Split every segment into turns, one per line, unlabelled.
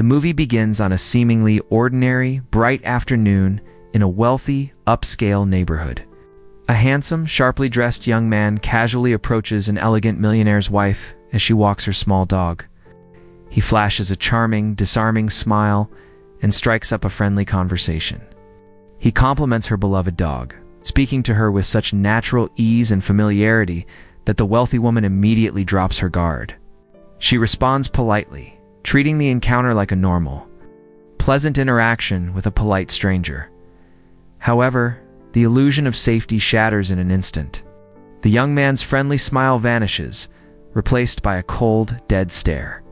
movie begins on a seemingly ordinary, bright afternoon in a wealthy, upscale neighborhood. A handsome, sharply dressed young man casually approaches an elegant millionaire's wife as she walks her small dog. He flashes a charming, disarming smile and strikes up a friendly conversation. He compliments her beloved dog, speaking to her with such natural ease and familiarity that the wealthy woman immediately drops her guard. She responds politely, treating the encounter like a normal, pleasant interaction with a polite stranger. However, the illusion of safety shatters in an instant. The young man's friendly smile vanishes, replaced by a cold, dead stare.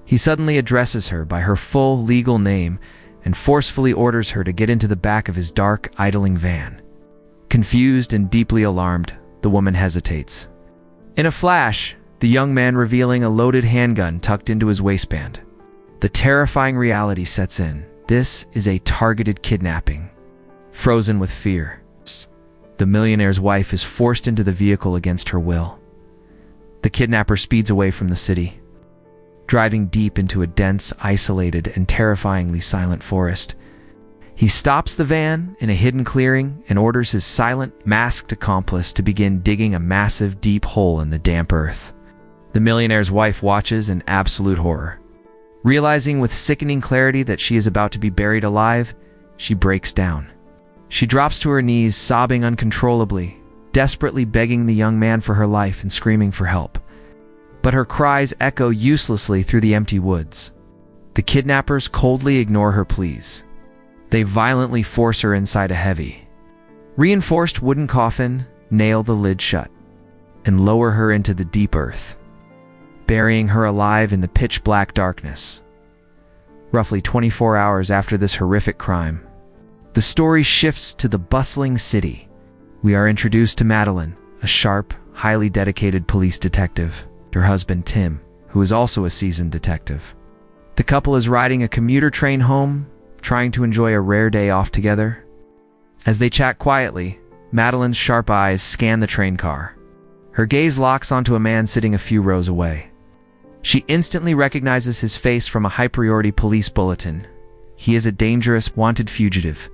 He suddenly addresses her by her full legal name and forcefully orders her to get into the back of his dark, idling van. Confused and deeply alarmed, the woman hesitates. In a flash, the young man revealing a loaded handgun tucked into his waistband. The terrifying reality sets in. This is a targeted kidnapping. Frozen with fear, the millionaire's wife is forced into the vehicle against her will. The kidnapper speeds away from the city, driving deep into a dense, isolated, and terrifyingly silent forest. He stops the van in a hidden clearing and orders his silent, masked accomplice to begin digging a massive, deep hole in the damp earth. The millionaire's wife watches in absolute horror. Realizing with sickening clarity that she is about to be buried alive, she breaks down. She drops to her knees, sobbing uncontrollably, desperately begging the young man for her life and screaming for help. But her cries echo uselessly through the empty woods. The kidnappers coldly ignore her pleas. They violently force her inside a heavy, reinforced wooden coffin, nail the lid shut, and lower her into the deep earth, burying her alive in the pitch-black darkness. Roughly 24 hours after this horrific crime, the story shifts to the bustling city. We are introduced to Madeline, a sharp, highly dedicated police detective, her husband Tim, who is also a seasoned detective. The couple is riding a commuter train home, trying to enjoy a rare day off together. As they chat quietly, Madeline's sharp eyes scan the train car. Her gaze locks onto a man sitting a few rows away. She instantly recognizes his face from a high-priority police bulletin. He is a dangerous, wanted fugitive.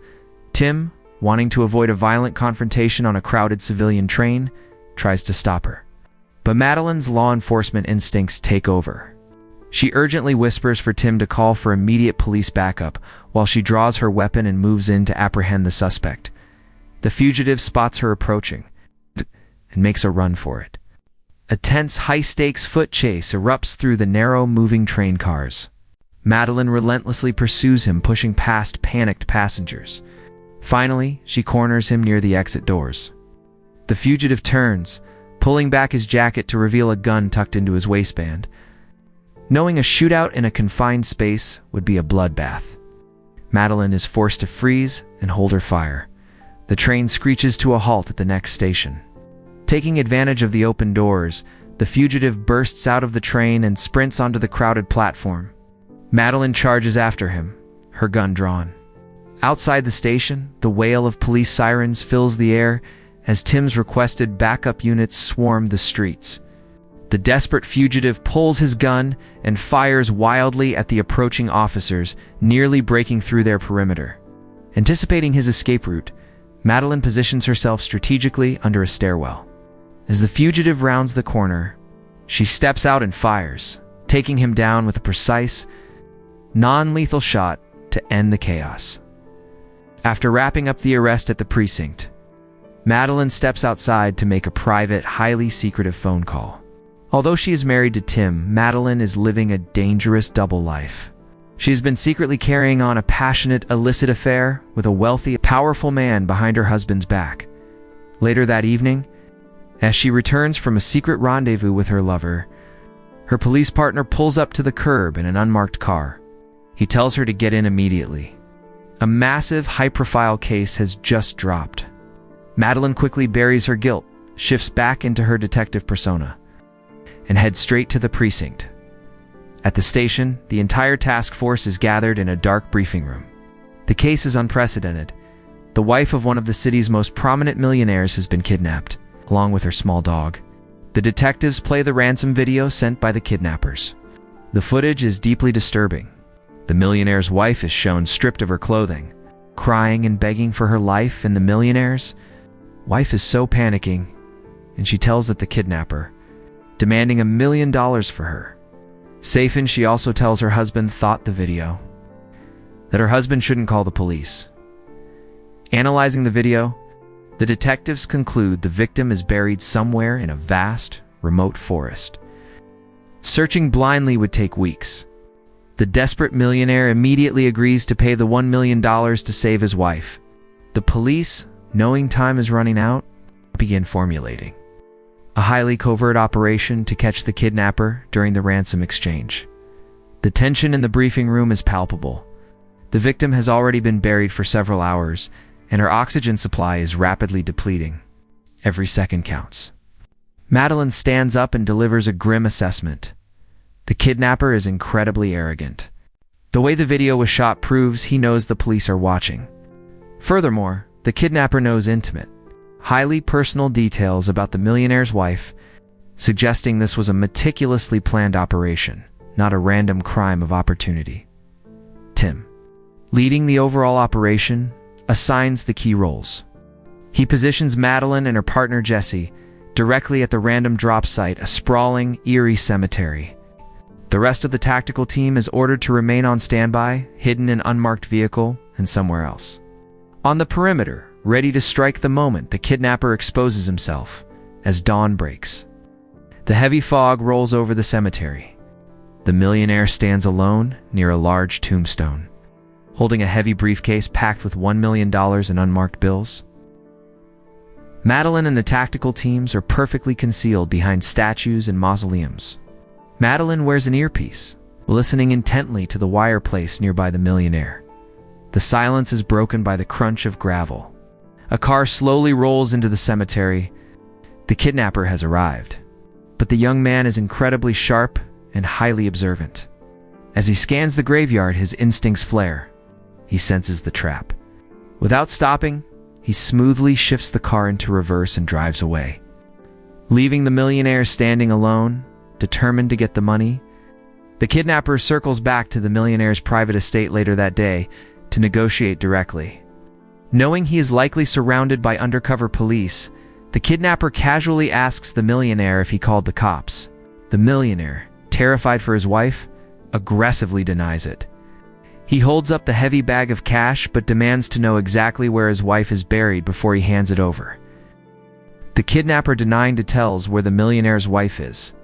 Tim, wanting to avoid a violent confrontation on a crowded civilian train, tries to stop her. But Madeline's law enforcement instincts take over. She urgently whispers for Tim to call for immediate police backup while she draws her weapon and moves in to apprehend the suspect. The fugitive spots her approaching and makes a run for it. A tense, high-stakes foot chase erupts through the narrow, moving train cars. Madeline relentlessly pursues him, pushing past panicked passengers. Finally, she corners him near the exit doors. The fugitive turns, pulling back his jacket to reveal a gun tucked into his waistband. Knowing a shootout in a confined space would be a bloodbath, Madeline is forced to freeze and hold her fire. The train screeches to a halt at the next station. Taking advantage of the open doors, the fugitive bursts out of the train and sprints onto the crowded platform. Madeline charges after him, her gun drawn. Outside the station, the wail of police sirens fills the air as Tim's requested backup units swarm the streets. The desperate fugitive pulls his gun and fires wildly at the approaching officers, nearly breaking through their perimeter. Anticipating his escape route, Madeline positions herself strategically under a stairwell. As the fugitive rounds the corner, she steps out and fires, taking him down with a precise, non-lethal shot to end the chaos. After wrapping up the arrest at the precinct, Madeline steps outside to make a private, highly secretive phone call. Although she is married to Tim, Madeline is living a dangerous double life. She has been secretly carrying on a passionate, illicit affair with a wealthy, powerful man behind her husband's back. Later that evening, as she returns from a secret rendezvous with her lover, her police partner pulls up to the curb in an unmarked car. He tells her to get in immediately. A massive, high-profile case has just dropped. Madeline quickly buries her guilt, shifts back into her detective persona, and heads straight to the precinct. At the station, the entire task force is gathered in a dark briefing room. The case is unprecedented. The wife of one of the city's most prominent millionaires has been kidnapped, along with her small dog. The detectives play the ransom video sent by the kidnappers. The footage is deeply disturbing. The millionaire's wife is shown stripped of her clothing, crying and begging for her life, and the millionaire's wife is so panicking, and she tells it the kidnapper, demanding $1 million for her. Safe in, she also tells her husband thought the video, that her husband shouldn't call the police. Analyzing the video, the detectives conclude the victim is buried somewhere in a vast, remote forest. Searching blindly would take weeks. The desperate millionaire immediately agrees to pay the $1 million to save his wife. The police, knowing time is running out, begin formulating a highly covert operation to catch the kidnapper during the ransom exchange. The tension in the briefing room is palpable. The victim has already been buried for several hours, and her oxygen supply is rapidly depleting. Every second counts. Madeline stands up and delivers a grim assessment. The kidnapper is incredibly arrogant. The way the video was shot proves he knows the police are watching. Furthermore, the kidnapper knows intimate, highly personal details about the millionaire's wife, suggesting this was a meticulously planned operation, not a random crime of opportunity. Tim, leading the overall operation, assigns the key roles. He positions Madeline and her partner Jesse directly at the random drop site, a sprawling, eerie cemetery. The rest of the tactical team is ordered to remain on standby, hidden in an unmarked vehicle and somewhere else. On the perimeter, ready to strike the moment the kidnapper exposes himself, as dawn breaks. The heavy fog rolls over the cemetery. The millionaire stands alone near a large tombstone, holding a heavy briefcase packed with $1 million in unmarked bills. Madeline and the tactical teams are perfectly concealed behind statues and mausoleums. Madeline wears an earpiece, listening intently to the wire placed nearby the millionaire. The silence is broken by the crunch of gravel. A car slowly rolls into the cemetery. The kidnapper has arrived, but the young man is incredibly sharp and highly observant. As he scans the graveyard, his instincts flare. He senses the trap. Without stopping, he smoothly shifts the car into reverse and drives away. Leaving the millionaire standing alone, determined to get the money, the kidnapper circles back to the millionaire's private estate later that day to negotiate directly. Knowing he is likely surrounded by undercover police, the kidnapper casually asks the millionaire if he called the cops. The millionaire, terrified for his wife, aggressively denies it. He holds up the heavy bag of cash but demands to know exactly where his wife is buried before he hands it over. The kidnapper denying to tells where the millionaire's wife is.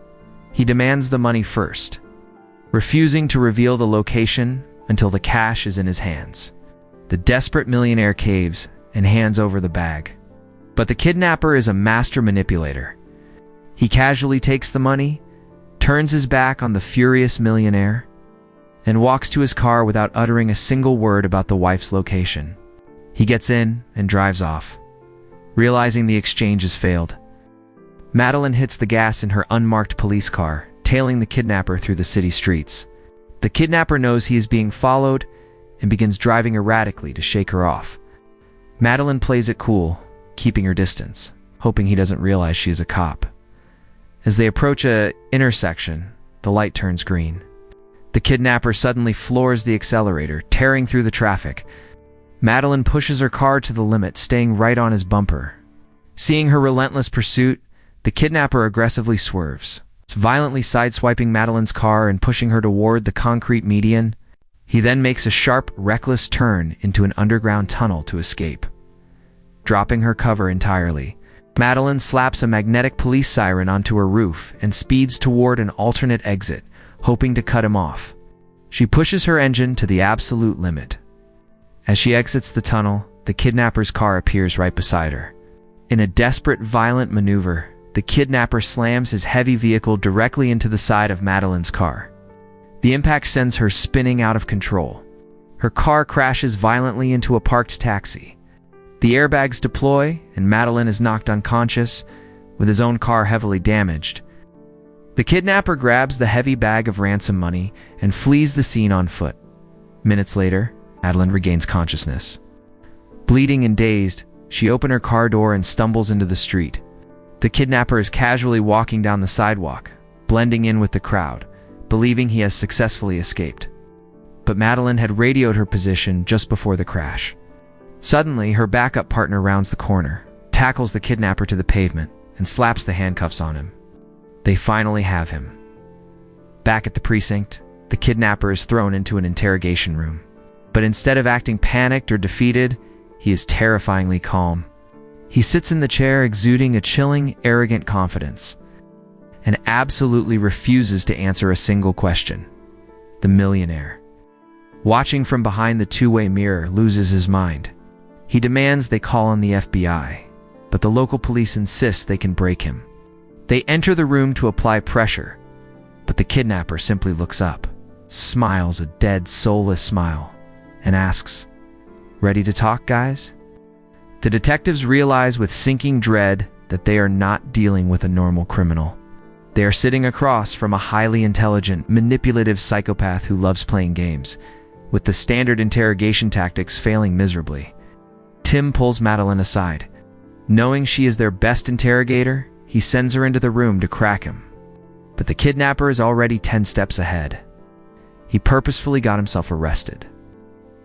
He demands the money first, refusing to reveal the location until the cash is in his hands. The desperate millionaire caves and hands over the bag. But the kidnapper is a master manipulator. He casually takes the money, turns his back on the furious millionaire, and walks to his car without uttering a single word about the wife's location. He gets in and drives off, realizing the exchange has failed. Madeline hits the gas in her unmarked police car, tailing the kidnapper through the city streets. The kidnapper knows he is being followed and begins driving erratically to shake her off. Madeline plays it cool, keeping her distance, hoping he doesn't realize she is a cop. As they approach an intersection, the light turns green. The kidnapper suddenly floors the accelerator, tearing through the traffic. Madeline pushes her car to the limit, staying right on his bumper. Seeing her relentless pursuit, the kidnapper aggressively swerves, violently sideswiping Madeline's car and pushing her toward the concrete median. He then makes a sharp, reckless turn into an underground tunnel to escape. Dropping her cover entirely, Madeline slaps a magnetic police siren onto her roof and speeds toward an alternate exit, hoping to cut him off. She pushes her engine to the absolute limit. As she exits the tunnel, the kidnapper's car appears right beside her. In a desperate, violent maneuver, the kidnapper slams his heavy vehicle directly into the side of Madeline's car. The impact sends her spinning out of control. Her car crashes violently into a parked taxi. The airbags deploy, and Madeline is knocked unconscious, with his own car heavily damaged. The kidnapper grabs the heavy bag of ransom money and flees the scene on foot. Minutes later, Madeline regains consciousness. Bleeding and dazed, she opens her car door and stumbles into the street. The kidnapper is casually walking down the sidewalk, blending in with the crowd, believing he has successfully escaped. but Madeline had radioed her position just before the crash. Suddenly, her backup partner rounds the corner, tackles the kidnapper to the pavement, and slaps the handcuffs on him. They finally have him. Back at the precinct, the kidnapper is thrown into an interrogation room. But instead of acting panicked or defeated, he is terrifyingly calm. He sits in the chair exuding a chilling, arrogant confidence, and absolutely refuses to answer a single question. The millionaire, watching from behind the two-way mirror, loses his mind. He demands they call on the FBI, but the local police insist they can break him. They enter the room to apply pressure, but the kidnapper simply looks up, smiles a dead, soulless smile, and asks, "Ready to talk, guys?" The detectives realize with sinking dread that they are not dealing with a normal criminal. They are sitting across from a highly intelligent, manipulative psychopath who loves playing games, with the standard interrogation tactics failing miserably. Tim pulls Madeline aside. Knowing she is their best interrogator, he sends her into the room to crack him. But the kidnapper is already 10 steps ahead. He purposefully got himself arrested.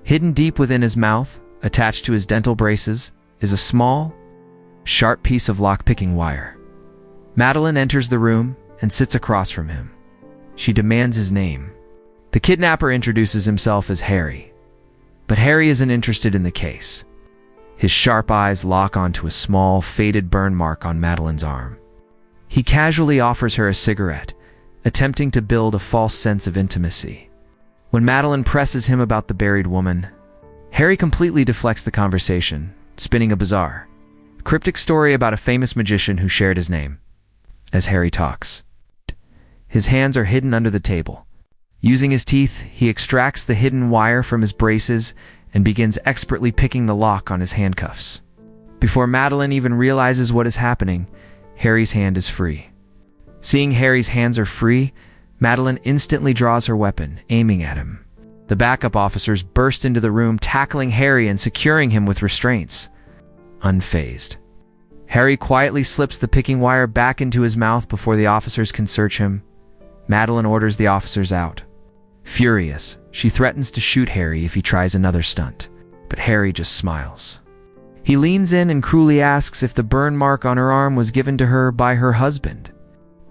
Hidden deep within his mouth, attached to his dental braces, is a small, sharp piece of lock-picking wire. Madeline enters the room and sits across from him. She demands his name. The kidnapper introduces himself as Harry, but Harry isn't interested in the case. His sharp eyes lock onto a small, faded burn mark on Madeline's arm. He casually offers her a cigarette, attempting to build a false sense of intimacy. When Madeline presses him about the buried woman, Harry completely deflects the conversation, spinning a bizarre, cryptic story about a famous magician who shared his name. As Harry talks, his hands are hidden under the table. Using his teeth, he extracts the hidden wire from his braces and begins expertly picking the lock on his handcuffs. Before Madeline even realizes what is happening, Harry's hand is free. Seeing Harry's hands are free, Madeline instantly draws her weapon, aiming at him. The backup officers burst into the room, tackling Harry and securing him with restraints. Unfazed, Harry quietly slips the picking wire back into his mouth before the officers can search him. Madeline orders the officers out. Furious, she threatens to shoot Harry if he tries another stunt, but Harry just smiles. He leans in and cruelly asks if the burn mark on her arm was given to her by her husband.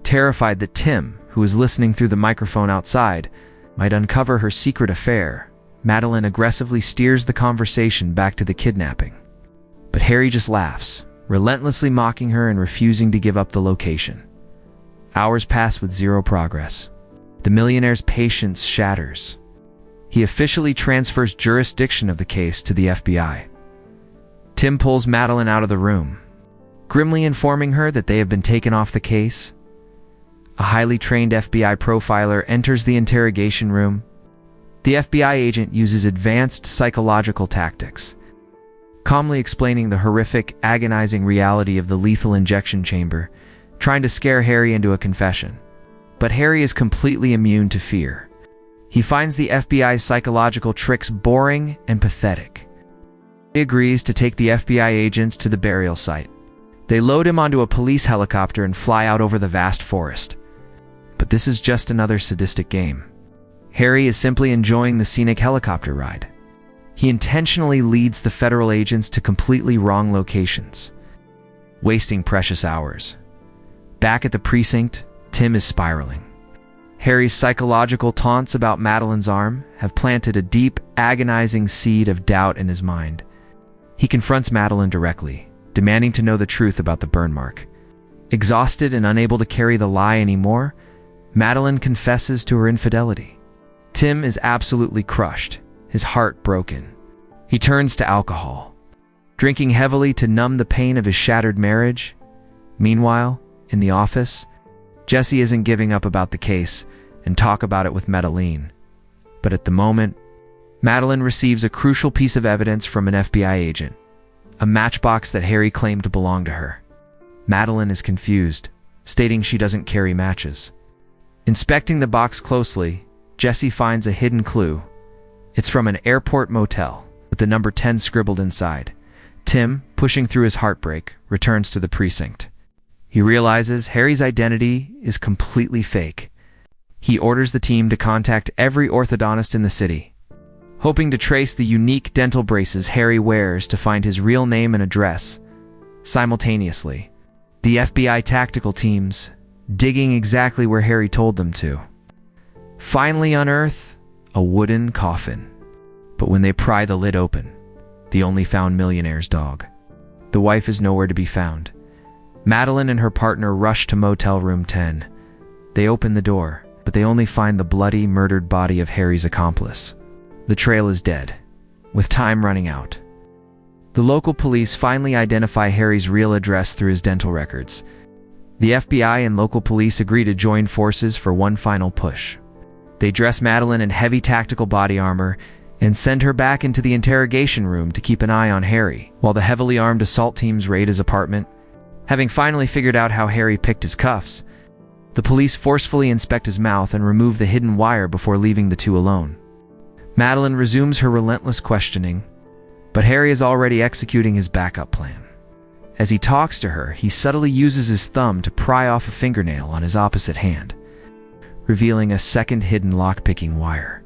Terrified that Tim, who is listening through the microphone outside, might uncover her secret affair, Madeline aggressively steers the conversation back to the kidnapping. But Harry just laughs, relentlessly mocking her and refusing to give up the location. Hours pass with zero progress. The millionaire's patience shatters. He officially transfers jurisdiction of the case to the FBI. Tim pulls Madeline out of the room, grimly informing her that they have been taken off the case. A highly trained FBI profiler enters the interrogation room. The FBI agent uses advanced psychological tactics, calmly explaining the horrific, agonizing reality of the lethal injection chamber, trying to scare Harry into a confession. But Harry is completely immune to fear. He finds the FBI's psychological tricks boring and pathetic. He agrees to take the FBI agents to the burial site. They load him onto a police helicopter and fly out over the vast forest. But this is just another sadistic game. Harry is simply enjoying the scenic helicopter ride. He intentionally leads the federal agents to completely wrong locations, wasting precious hours. Back at the precinct, Tim is spiraling. Harry's psychological taunts about Madeline's arm have planted a deep, agonizing seed of doubt in his mind. He confronts Madeline directly, demanding to know the truth about the burn mark. Exhausted and unable to carry the lie anymore, Madeline confesses to her infidelity. Tim is absolutely crushed, his heart broken. He turns to alcohol, drinking heavily to numb the pain of his shattered marriage. Meanwhile, in the office, Jesse isn't giving up about the case and talk about it with Madeline. But at the moment, Madeline receives a crucial piece of evidence from an FBI agent, a matchbox that Harry claimed to belong to her. Madeline is confused, stating she doesn't carry matches. Inspecting the box closely, Jesse finds a hidden clue. It's from an airport motel, with the number 10 scribbled inside. Tim, pushing through his heartbreak, returns to the precinct. He realizes Harry's identity is completely fake. He orders the team to contact every orthodontist in the city, hoping to trace the unique dental braces Harry wears to find his real name and address. Simultaneously, the FBI tactical teams digging exactly where Harry told them to finally unearth a wooden coffin. But when they pry the lid open, the only found Millionaire's dog. The wife is nowhere to be found. Madeline and her partner rush to motel room 10. They open the door, but they only find the bloody, murdered body of Harry's accomplice. The trail is dead, with time running out. The local police finally identify Harry's real address through his dental records. The FBI and local police agree to join forces for one final push. They dress Madeline in heavy tactical body armor and send her back into the interrogation room to keep an eye on Harry, while the heavily armed assault teams raid his apartment. Having finally figured out how Harry picked his cuffs, the police forcefully inspect his mouth and remove the hidden wire before leaving the two alone. Madeline resumes her relentless questioning, but Harry is already executing his backup plan. As he talks to her, he subtly uses his thumb to pry off a fingernail on his opposite hand, revealing a second hidden lock-picking wire.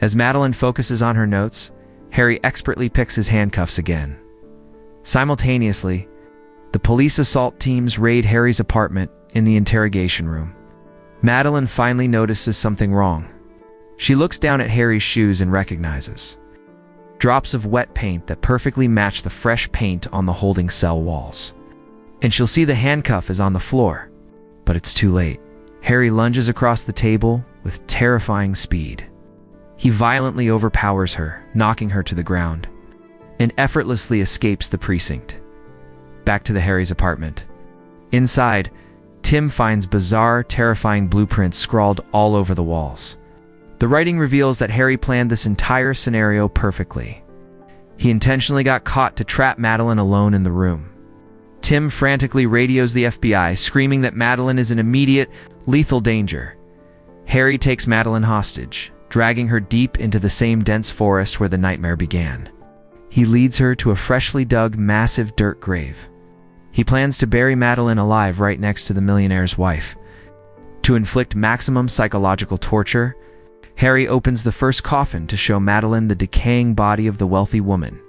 As Madeline focuses on her notes, Harry expertly picks his handcuffs again. Simultaneously, the police assault teams raid Harry's apartment in the interrogation room. Madeline finally notices something wrong. She looks down at Harry's shoes and recognizes drops of wet paint that perfectly match the fresh paint on the holding cell walls. And she'll see the handcuff is on the floor, but it's too late. Harry lunges across the table with terrifying speed. He violently overpowers her, knocking her to the ground, and effortlessly escapes the precinct. Back to Harry's apartment. Inside, Tim finds bizarre, terrifying blueprints scrawled all over the walls. The writing reveals that Harry planned this entire scenario perfectly. He intentionally got caught to trap Madeline alone in the room. Tim frantically radios the FBI, screaming that Madeline is in immediate, lethal danger. Harry takes Madeline hostage, dragging her deep into the same dense forest where the nightmare began. He leads her to a freshly dug, massive dirt grave. He plans to bury Madeline alive right next to the millionaire's wife. To inflict maximum psychological torture, Harry opens the first coffin to show Madeline the decaying body of the wealthy woman.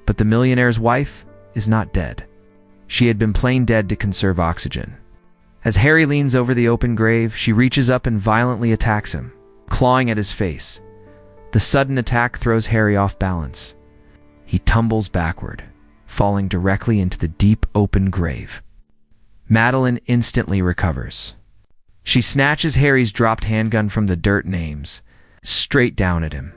But the millionaire's wife is not dead. She had been plain dead to conserve oxygen. As Harry leans over the open grave, she reaches up and violently attacks him, clawing at his face. The sudden attack throws Harry off balance. He tumbles backward, falling directly into the deep open grave. Madeline instantly recovers. She snatches Harry's dropped handgun from the dirt and aims straight down at him.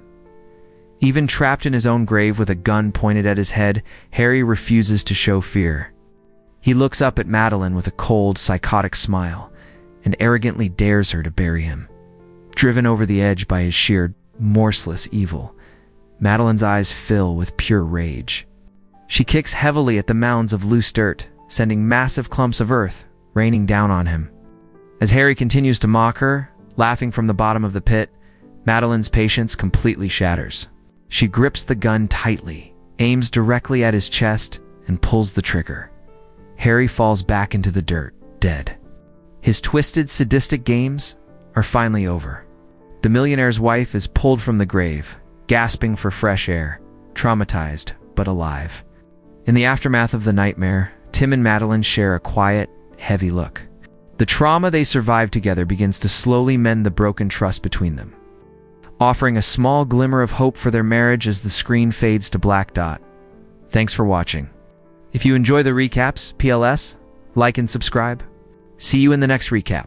Even trapped in his own grave with a gun pointed at his head, Harry refuses to show fear. He looks up at Madeline with a cold, psychotic smile and arrogantly dares her to bury him. Driven over the edge by his sheer, remorseless evil, Madeline's eyes fill with pure rage. She kicks heavily at the mounds of loose dirt, sending massive clumps of earth raining down on him. As Harry continues to mock her, laughing from the bottom of the pit, Madeline's patience completely shatters. She grips the gun tightly, aims directly at his chest, and pulls the trigger. Harry falls back into the dirt, dead. His twisted, sadistic games are finally over. The millionaire's wife is pulled from the grave, gasping for fresh air, traumatized but alive. In the aftermath of the nightmare, Tim and Madeline share a quiet, heavy look. The trauma they survived together begins to slowly mend the broken trust between them, offering a small glimmer of hope for their marriage as the screen fades to black dot. Thanks for watching. If you enjoy the recaps, PLS, like and subscribe. See you in the next recap.